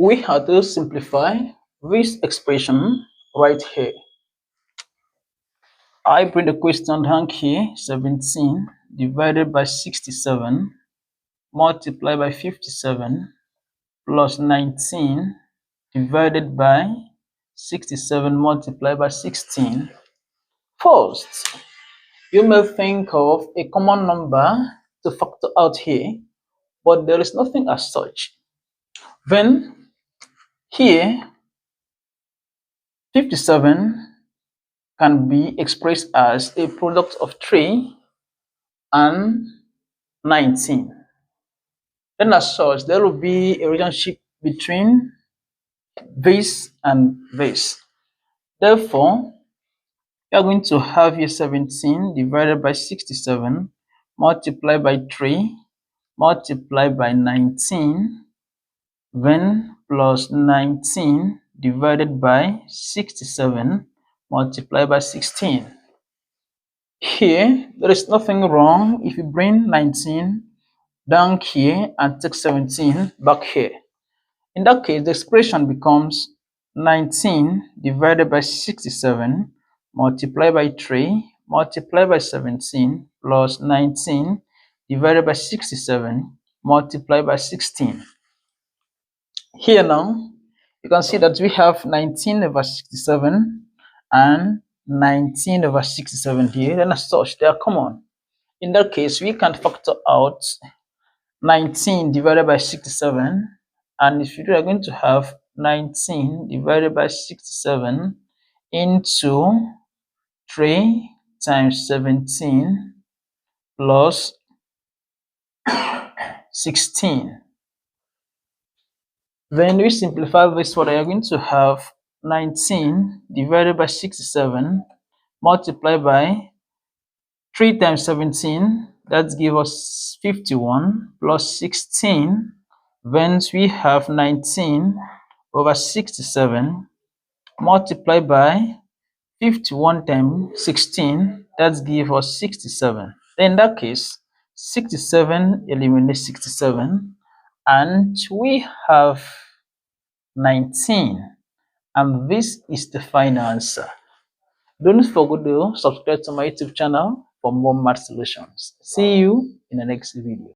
We have to simplify this expression right here. I bring the question down here, 17 divided by 67 multiplied by 57 plus 19 divided by 67 multiplied by 16. First, you may think of a common number to factor out here, but there is nothing as such. Then here 57 can be expressed as a product of 3 and 19. Then as such, there will be a relationship between this and this. Therefore, we are going to have here 17 divided by 67 multiplied by 3 multiplied by 19, then plus 19 divided by 67 multiplied by 16. Here, there is nothing wrong if you bring 19 down here and take 17 back here. In that case, the expression becomes 19 divided by 67 multiplied by 3 multiplied by 17 plus 19 divided by 67 multiplied by 16. Here now, you can see that we have 19 over 67 and 19 over 67 here, and as such, they are common. In that case, we can factor out 19 divided by 67, and if you are going to have 19 divided by 67 into 3 times 17 plus 16. When we simplify this further, you are going to have 19 divided by 67 multiplied by 3 times 17, that gives us 51 plus 16. Then we have 19 over 67 multiplied by 51 times 16, that gives us 67. Then in that case, 67 eliminates 67, and we have 19, and this is the final answer. Don't forget to subscribe to my YouTube channel for more math solutions. See you in the next video.